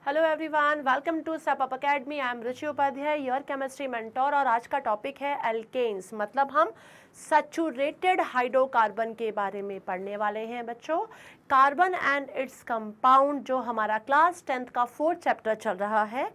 Hello everyone, welcome to Step Up Academy. I am Ruchi Upadhyay, your chemistry mentor. और आज का topic है alkanes, मतलब हम सैचुरेटेड हाइड्रोकार्बन के बारे में पढ़ने वाले हैं बच्चों। कार्बन एंड इट्स कंपाउंड, जो हमारा क्लास 10th का 4th चैप्टर चल रहा है।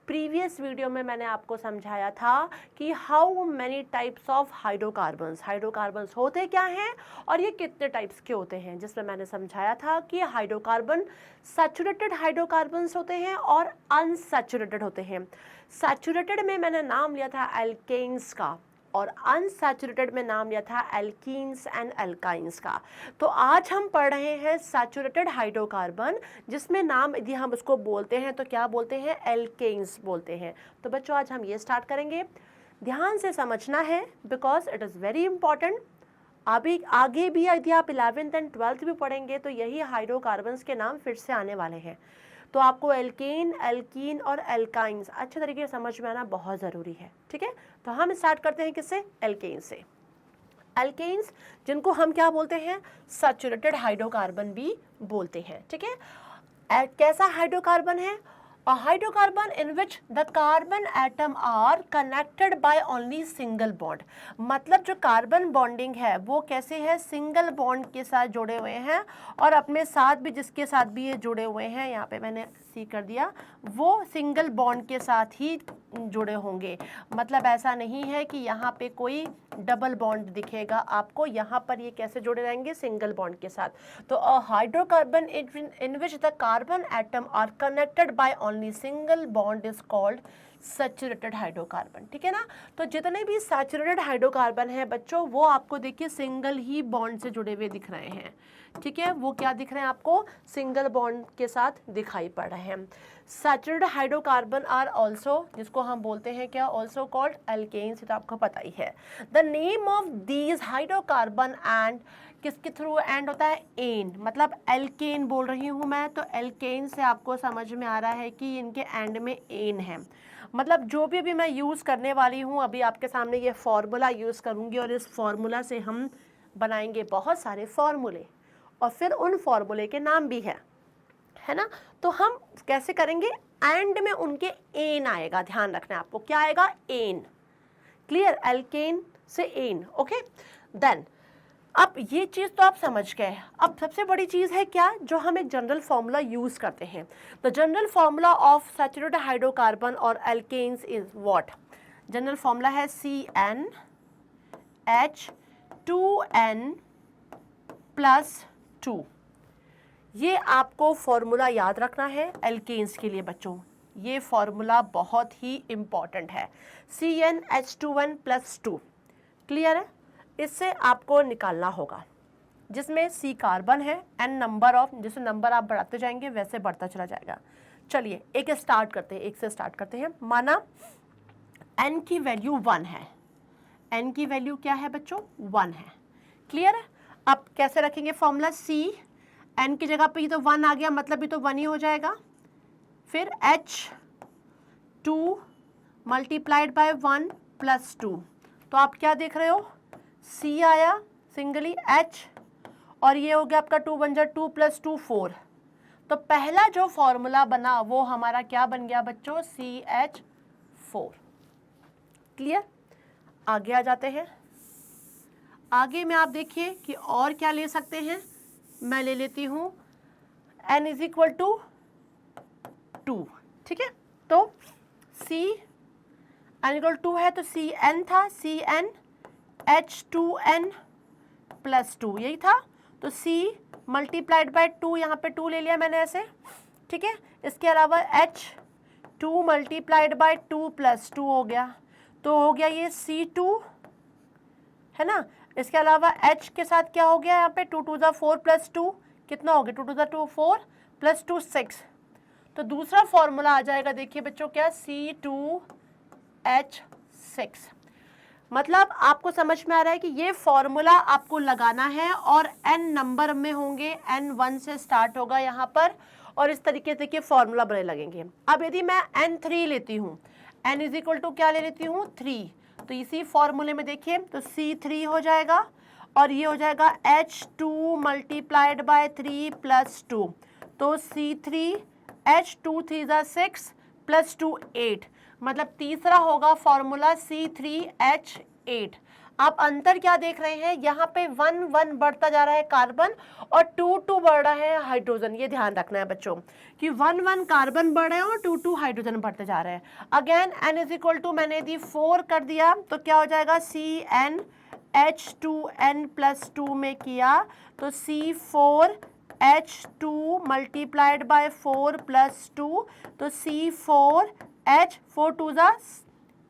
प्रीवियस वीडियो में मैंने आपको समझाया था कि how many types of hydrocarbons होते क्या हैं और ये कितने टाइप्स के होते हैं, जिसमें मैंने समझाया था कि हाइड्रोकार्बन सैचुरेटेड हाइड्रोकार्बन्स होते हैं और अनसैचुरेटेड होते हैं। सैचुरेटेड में मैंने नाम लिया था एल्केन्स का और अनसैचुरेटेड में नाम लिया था एल्कीन्स एंड एल्काइंस का। तो आज हम पढ़ रहे हैं सैचुरेटेड हाइड्रोकार्बन, जिसमें नाम यदि हम उसको बोलते हैं तो क्या बोलते हैं, एल्केन्स बोलते हैं। तो बच्चों आज हम ये स्टार्ट करेंगे। ध्यान से समझना है because it is very important. अभी आगे भी यदि आप 11th एंड 12th भी पढ़ेंगे तो यही हाइड्रोकार्बन्स के नाम फिर से आने वाले हैं। तो आपको एल्केन, एल्कीन और एल्काइंस अच्छे तरीके से समझ में आना बहुत ज़रूरी है, ठीक है। तो हम स्टार्ट करते हैं किससे, एल्केन से। एल्केन्स जिनको हम क्या बोलते हैं, सैचुरेटेड हाइड्रोकार्बन भी बोलते हैं, ठीक है। कैसा हाइड्रोकार्बन है, a hydrocarbon in which the carbon atom are connected by only single bond। मतलब जो कार्बन बॉन्डिंग है वो कैसे है, सिंगल बॉन्ड के साथ जुड़े हुए हैं और अपने साथ भी जिसके साथ भी ये जुड़े हुए हैं, यहाँ पे मैंने सी कर दिया, वो सिंगल बॉन्ड के साथ ही जुड़े होंगे। मतलब ऐसा नहीं है कि यहाँ पे कोई डबल बॉन्ड दिखेगा आपको, यहाँ पर ये कैसे जुड़े रहेंगे, सिंगल बॉन्ड के साथ। तो a hydrocarbon in which the carbon atom are connected by only single bond is called saturated hydrocarbon, ठीक है ना। तो जितने भी सैचुरेटेड हाइड्रोकार्बन है बच्चों, वो आपको देखिए सिंगल ही बॉन्ड से जुड़े हुए दिख रहे हैं, ठीक है। वो क्या दिख रहे हैं आपको, सिंगल बॉन्ड के साथ दिखाई पड़ रहे हैं। सैचुरेटेड हाइड्रोकार्बन आर ऑल्सो, जिसको हम बोलते हैं क्या, ऑल्सो कॉल्ड एल्केन्स, तो आपको पता ही है। The name of these hydrocarbon and किसके थ्रू एंड होता है, एन, मतलब एल्केन बोल रही हूँ मैं, तो एल्केन से आपको समझ में आ रहा है कि इनके एंड में एन है। मतलब जो भी अभी मैं यूज़ करने वाली हूँ, अभी आपके सामने ये फॉर्मूला यूज़ करूँगी और इस फॉर्मूला से हम बनाएंगे बहुत सारे फॉर्मूले और फिर उन फॉर्मूले के नाम भी है ना। तो हम कैसे करेंगे, एंड में उनके एन आएगा, ध्यान रखना है आपको, क्या आएगा, एन। क्लियर, एल्केन से एन, ओके। देन अब ये चीज़ तो आप समझ गए। अब सबसे बड़ी चीज़ है क्या, जो हम एक जनरल फार्मूला यूज़ करते हैं। The general formula of saturated hydrocarbon or alkanes is what. General formula है CnH2n+2। ये आपको फॉर्मूला याद रखना है एल्केन्स के लिए बच्चों, ये फॉर्मूला बहुत ही इम्पॉर्टेंट है, CnH2n+2। क्लियर है, इससे आपको निकालना होगा, जिसमें C कार्बन है, N नंबर ऑफ, जैसे नंबर आप बढ़ाते जाएंगे वैसे बढ़ता चला जाएगा। चलिए एक स्टार्ट करते हैं, एक से स्टार्ट करते हैं। माना N की वैल्यू 1 है, N की वैल्यू क्या है बच्चों, 1 है। क्लियर है। अब कैसे रखेंगे फॉर्मूला, C N की जगह पे ही तो 1 आ गया, मतलब ये तो 1 ही हो जाएगा। फिर H2 मल्टीप्लाइड बाय 1+2, तो आप क्या देख रहे हो, C आया सिंगली, H और ये हो गया आपका 2 1 2 + 2 4। तो पहला जो फॉर्मूला बना वो हमारा क्या बन गया बच्चों, CH4। क्लियर। आगे आ जाते हैं। आगे में आप देखिए कि और क्या ले सकते हैं, मैं ले लेती हूँ N = 2, ठीक है। तो N = 2 है तो Cn था, CnH2n+2 यही था। तो C मल्टीप्लाइड बाय 2, यहाँ पे 2 ले लिया मैंने ऐसे, ठीक है। इसके अलावा H2 मल्टीप्लाइड बाय 2 + 2 हो गया, तो हो गया ये C2, है ना। इसके अलावा H के साथ क्या हो गया, यहाँ पे 2 2 4 + 2 कितना हो गया, 2 2 2 4 + 2 6। तो दूसरा फॉर्मूला आ जाएगा, देखिए बच्चों क्या, C2H6। मतलब आपको समझ में आ रहा है कि ये फॉर्मूला आपको लगाना है और n नंबर में होंगे, N1 से स्टार्ट होगा यहाँ पर, और इस तरीके से देखिए फॉर्मूला बने लगेंगे। अब यदि मैं N3 लेती हूँ, N = क्या ले लेती हूँ, 3, तो इसी फॉर्मूले में देखिए तो C3 हो जाएगा और ये हो जाएगा H2 मल्टीप्लाइड बाय 3 + 2, तो C3 H 2 3 ज़ा 6 प्लस 2 8, मतलब तीसरा होगा फॉर्मूला C3H8। आप अंतर क्या देख रहे हैं, यहाँ पे 1 1 बढ़ता जा रहा है कार्बन और 2 2 बढ़ रहा है हाइड्रोजन। ये ध्यान रखना है बच्चों कि 1 1 कार्बन बढ़ रहे हैं और 2 2 हाइड्रोजन बढ़ते जा रहे हैं। Again n is equal to मैंने यदि 4 कर दिया तो क्या हो जाएगा, CnH2n प्लस 2 में किया तो C4H2 मल्टीप्लाइड बाय 4 प्लस 2, तो C4H 4 2 ज़ा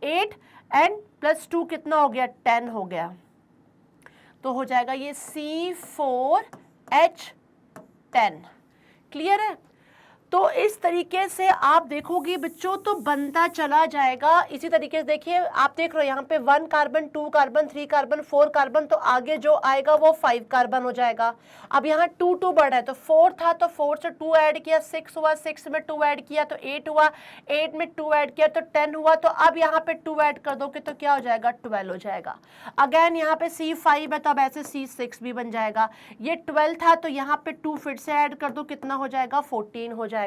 8 एंड प्लस 2 कितना हो गया, 10 हो गया। तो हो जाएगा ये C4H10। क्लियर है। तो इस तरीके से आप देखोगे बच्चों तो बनता चला जाएगा। इसी तरीके से देखिए आप देख रहे हो यहाँ पे 1 कार्बन 2 कार्बन 3 कार्बन 4 कार्बन, तो आगे जो आएगा वो 5 कार्बन हो जाएगा। अब यहाँ 2 2 बढ़ रहा है तो 4 था तो 4 से 2 ऐड किया 6 हुआ, 6 में 2 ऐड किया तो 8 हुआ, 8 में 2 ऐड किया तो 10 हुआ। तो अब यहाँ पे 2 ऐड कर दोगे तो क्या हो जाएगा, 12 हो जाएगा। अगेन यहाँ पे C5 है तो अब ऐसे C6 भी बन जाएगा। ये 12 था तो यहाँ पे 2 फिर से ऐड कर दो, कितना हो जाएगा, 14 हो जाएगा।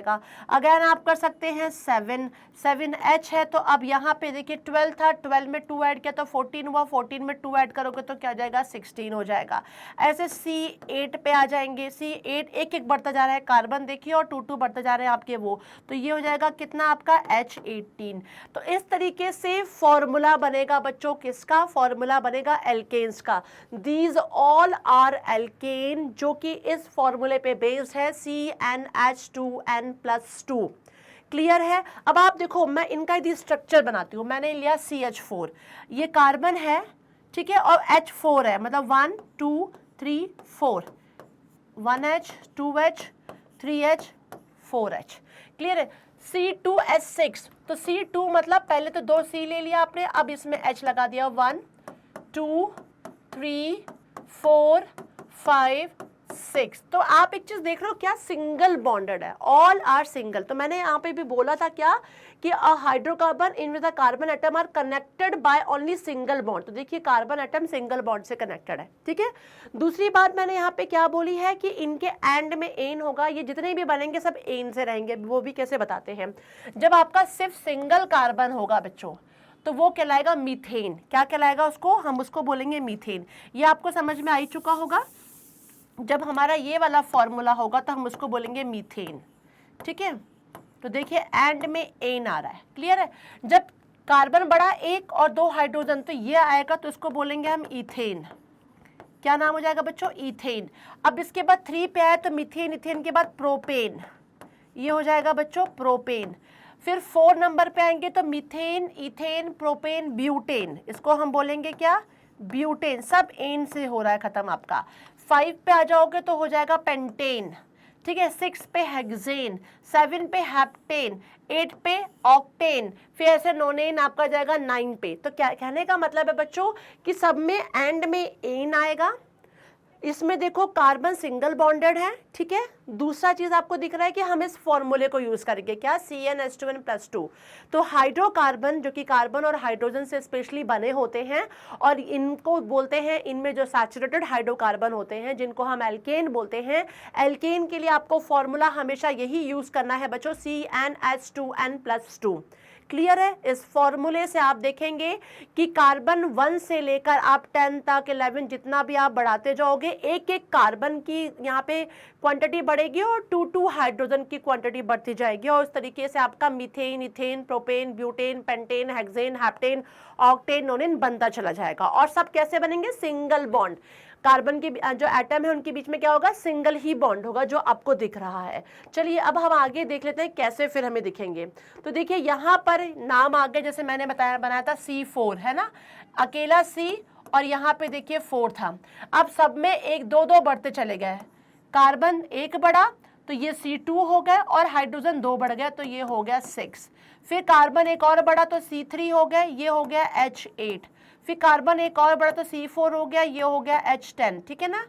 अगेन आप कर सकते हैं 7H है तो अब यहाँ पे देखिए 12 था, 12 में 2 ऐड किया तो 14 हुआ, 14 में 2 ऐड करोगे तो क्या हो जाएगा, 16 हो जाएगा। ऐसे C8 पे आ जाएंगे। C8 एक एक बढ़ता जा रहा है कार्बन देखिए और 2 2 बढ़ते जा रहे हैं आपके वो, तो ये हो जाएगा कितना आपका H18। तो इस तरीके से फॉर्मूला बनेगा बच्चों, किसका फॉर्मूला बनेगा, एल्केन्स का। दीज ऑल आर एल्केन जो कि इस फॉर्मूले पे बेस्ड है CnH2n प्लस 2। क्लियर है। अब आप देखो मैं इनका यदि स्ट्रक्चर बनाती हूँ, मैंने लिया CH4, ये कार्बन है ठीक है और H4 है, मतलब 1 2 3 4, 1H 2H 3H 4H। Clear है। C2H6, तो C2 मतलब पहले तो 2 C ले लिया आपने, अब इसमें H लगा दिया, 1 2 3 4 5 6। तो आप एक चीज देख रहे हो क्या, सिंगल बॉन्डेड है, ऑल आर सिंगल। तो मैंने यहाँ पे भी बोला था क्या कि a hydrocarbon in with the carbon atom are connected by only single bond. तो देखिए कार्बन एटम सिंगल बॉन्ड से कनेक्टेड है, ठीक है। दूसरी बात मैंने यहाँ पे क्या बोली है कि इनके एंड में एन होगा, ये जितने भी बनेंगे सब एन से रहेंगे। वो भी कैसे बताते हैं, जब आपका सिर्फ सिंगल कार्बन होगा बच्चों तो वो कहलाएगा मीथेन। क्या कहलाएगा उसको, हम उसको बोलेंगे मीथेन। ये आपको समझ में आ ही चुका होगा। जब हमारा ये वाला फॉर्मूला होगा तो हम उसको बोलेंगे मीथेन, ठीक है। तो देखिए एंड में एन आ रहा है, क्लियर है। जब कार्बन बढ़ा 1 और 2 हाइड्रोजन तो ये आएगा तो इसको बोलेंगे हम इथेन। क्या नाम हो जाएगा बच्चों, इथेन। अब इसके बाद 3 पे आए तो मीथेन, इथेन के बाद प्रोपेन, ये हो जाएगा बच्चों प्रोपेन। फिर 4 नंबर पे आएंगे तो मीथेन इथेन प्रोपेन ब्यूटेन, इसको हम बोलेंगे क्या, ब्यूटेन। सब एन से हो रहा है खत्म आपका। 5 पे आ जाओगे तो हो जाएगा पेंटेन, ठीक है। 6 पे हेक्सेन, 7 पे हेप्टेन, 8 पे ऑक्टेन, फिर ऐसे नोनेन आपका जाएगा 9 पे। तो क्या कहने का मतलब है बच्चों कि सब में एंड में एन आएगा। इसमें देखो कार्बन सिंगल बॉन्डेड है, ठीक है। दूसरा चीज आपको दिख रहा है कि हम इस फॉर्मूले को यूज करेंगे क्या, CnH2n प्लस 2। तो हाइड्रोकार्बन जो कि कार्बन और हाइड्रोजन से स्पेशली बने होते हैं और इनको बोलते हैं, इनमें जो सैचुरेटेड हाइड्रोकार्बन होते हैं जिनको हम एल्केन बोलते हैं। एल्केन के लिए आपको फॉर्मूला हमेशा यही यूज करना है बच्चों, CnH2n प्लस 2। क्लियर है। इस फॉर्मूले से आप देखेंगे कि कार्बन 1 से लेकर आप 10 तक 11 जितना भी आप बढ़ाते जाओगे, एक एक कार्बन की यहाँ पे क्वांटिटी बढ़ेगी और 2 2 हाइड्रोजन की क्वांटिटी बढ़ती जाएगी। और इस तरीके से आपका methane ethane propane butane pentane hexane heptane octane नोनेन बनता चला जाएगा। और सब कैसे बनेंगे, सिंगल बॉन्ड। कार्बन की जो एटम है उनके बीच में क्या होगा, सिंगल ही बॉन्ड होगा जो आपको दिख रहा है। चलिए अब हम आगे देख लेते हैं कैसे फिर हमें दिखेंगे। तो देखिए यहाँ पर नाम आ गए, जैसे मैंने बनाया था C4 है ना, अकेला C और यहाँ पे देखिए 4 था। अब सब में 1 2 2 बढ़ते चले गए, कार्बन 1 बढ़ा तो ये C2 हो गया और हाइड्रोजन 2 बढ़ गया तो ये हो गया 6। फिर कार्बन 1 और बढ़ा तो C3 हो गया, ये हो गया H8। फिर कार्बन 1 और बढ़ा तो C4 हो गया, ये हो गया H10, ठीक है ना।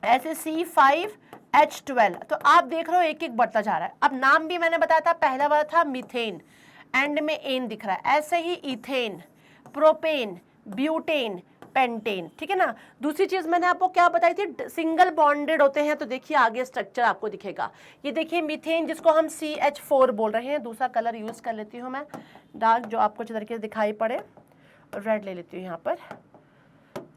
ऐसे C5H12। तो आप देख रहे हो एक एक बढ़ता जा रहा है। अब नाम भी मैंने बताया था, पहला वाला था मीथेन, एंड में एन दिख रहा है। ऐसे ही इथेन प्रोपेन ब्यूटेन पेंटेन, ठीक है ना। दूसरी चीज मैंने आपको क्या बताई थी, सिंगल बॉन्डेड होते हैं, तो देखिए आगे स्ट्रक्चर आपको दिखेगा। ये देखिए मीथेन जिसको हम CH4 बोल रहे हैं, दूसरा कलर यूज कर लेती हूँ मैं डार्क, जो आपको अच्छे तरीके से दिखाई पड़े, रेड ले लेती हूँ यहाँ पर।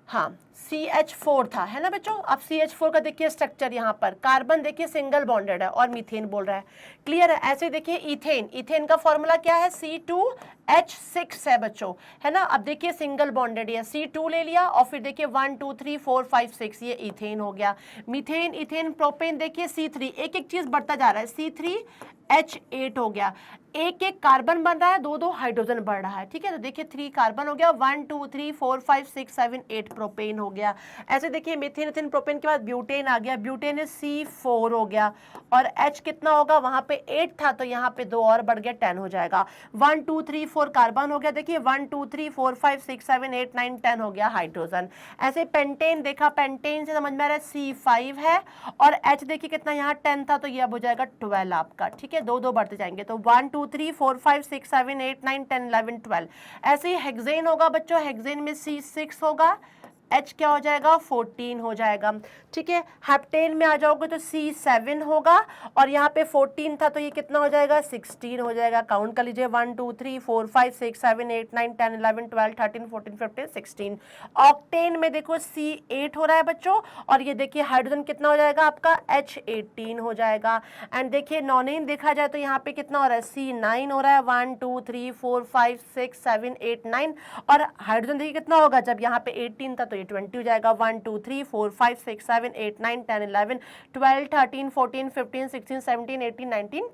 हाँ, CH4 था, है ना बच्चों। अब CH4 का देखिए स्ट्रक्चर, यहाँ पर कार्बन देखिए सिंगल बॉन्डेड है और मीथेन बोल रहा है, क्लियर है। ऐसे देखिए इथेन, इथेन का फॉर्मूला क्या है, C2H6 है बच्चों, है ना। अब देखिए सिंगल बॉन्डेड है, C2 ले लिया और फिर देखिए 1 2 3 4 5 6, ये इथेन हो गया। मीथेन, इथेन, प्रोपेन देखिए C3, एक एक चीज बढ़ता जा रहा है, C3H8 हो गया। एक एक कार्बन बन रहा है, दो दो हाइड्रोजन बढ़ रहा है, ठीक है। तो देखिए 3 कार्बन हो गया, 1 2 3 4 5 6 7 8 प्रोपेन हो गया। ऐसे देखिए मीथेन, इथेन, प्रोपेन के बाद ब्यूटेन आ गया, ब्यूटेन है C4 हो गया, और H कितना होगा, वहां पे 8 था तो यहाँ पे 2 और बढ़ गया, 10 हो जाएगा। 1 2 3 4 कार्बन हो गया, देखिए 1 2 3 4 5 6 7 8 9 10 हो गया हाइड्रोजन। ऐसे पेंटेन देखा, पेंटेन से समझ में आ रहा है C5 है, और H देखिए कितना, यहाँ 10 था तो ये अब हो जाएगा 12 आपका, ठीक है। दो दो बढ़ते जाएंगे, तो 1 2 3 4 5 6 7 8 9 10 11 12। ऐसे ही हेक्सेन होगा बच्चों, हेक्सेन में C6 होगा, H क्या हो जाएगा, 14 हो जाएगा, ठीक है। हेप्टेन में आ जाओगे तो C7 होगा, और यहाँ पे 14 था तो ये कितना हो जाएगा, 16 हो जाएगा। काउंट कर लीजिए, 1 2 3 4 5 6 7 8 9 10 11 12 13 14 15 16। ऑक्टेन में देखो C8 हो रहा है बच्चों, और ये देखिए हाइड्रोजन कितना हो जाएगा आपका, H18 हो जाएगा। एंड देखिए नॉनेन देखा जाए तो यहाँ पे कितना हो रहा है, C9 हो रहा है, 1 2 3 4 5 6 7 8 9, और हाइड्रोजन देखिए कितना होगा, जब यहाँ पे 18 था तो 20 हो जाएगा, 1 2 3 4 5 6 7 8 9 10 11 12 13 14 15 16 17 18 19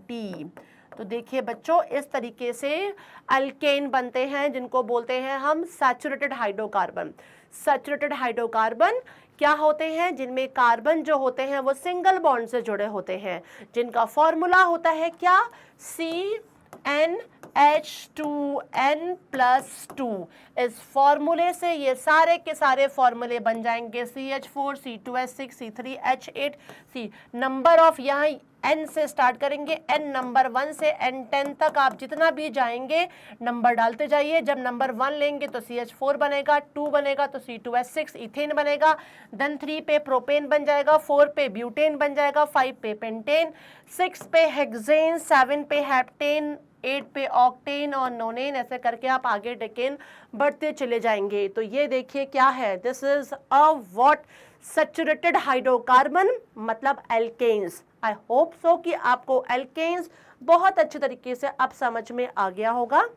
20। तो देखिए बच्चों इस तरीके से अल्केन बनते हैं, जिनको बोलते हैं हम सैचुरेटेड हाइड्रोकार्बन। सैचुरेटेड हाइड्रोकार्बन क्या होते हैं, जिनमें कार्बन जो होते हैं वो सिंगल बॉन्ड से जुड़े होते हैं, जिनका फॉर्मूला होता है क्या, CnH2n+2। इस फॉर्मूले से ये सारे के सारे फॉर्मूले बन जाएंगे, CH4, C2H6, C3H8, C। Number of यहाँ n से स्टार्ट करेंगे, n नंबर 1 से n10 तक आप जितना भी जाएंगे नंबर डालते जाइए। जब नंबर 1 लेंगे तो CH4 बनेगा, 2 बनेगा तो C2H6 इथेन बनेगा, देन 3 पे प्रोपेन बन जाएगा, 4 पे ब्यूटेन बन जाएगा, 5 पे पेंटेन, 6 पे हेक्सेन, 7 पे हेप्टेन, 8 पे ऑक्टेन और नोनेन, ऐसे करके आप आगे डेकेन बढ़ते चले जाएंगे। तो ये देखिए क्या है, this is a what, saturated hydrocarbon मतलब एल्केन्स। आई होप सो कि आपको एल्केन्स बहुत अच्छे तरीके से अब समझ में आ गया होगा।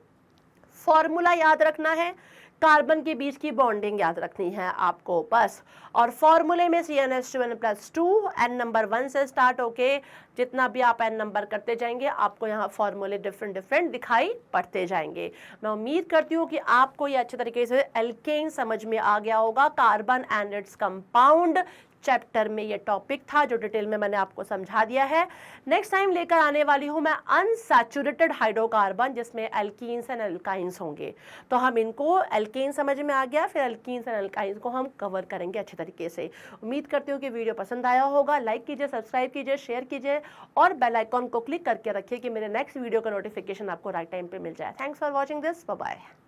फॉर्मूला याद रखना है, कार्बन के बीच की बॉन्डिंग याद रखनी है आपको बस, और फॉर्मूले में CnH2n+2 n नंबर 1 से स्टार्ट होके जितना भी आप n नंबर करते जाएंगे आपको यहाँ फॉर्मूले डिफरेंट डिफरेंट दिखाई पड़ते जाएंगे। मैं उम्मीद करती हूँ कि आपको ये अच्छे तरीके से एल्केन समझ में आ गया होगा। Carbon and its compound chapter में ये टॉपिक था जो डिटेल में मैंने आपको समझा दिया है। नेक्स्ट टाइम लेकर आने वाली हूँ मैं अनसैचुरेटेड हाइड्रोकार्बन, जिसमें एल्कीन्स एंड एल्काइंस होंगे। तो हम इनको, एल्केन समझ में आ गया, फिर एल्कीन्स एंड एल्काइंस को हम कवर करेंगे अच्छे तरीके से। उम्मीद करती हूँ कि वीडियो पसंद आया होगा। लाइक कीजिए, सब्सक्राइब कीजिए, शेयर कीजिए और बेल आइकॉन को क्लिक करके रखिए कि मेरे नेक्स्ट वीडियो का नोटिफिकेशन आपको राइट टाइम पे मिल जाए। Thanks for watching this, bye bye.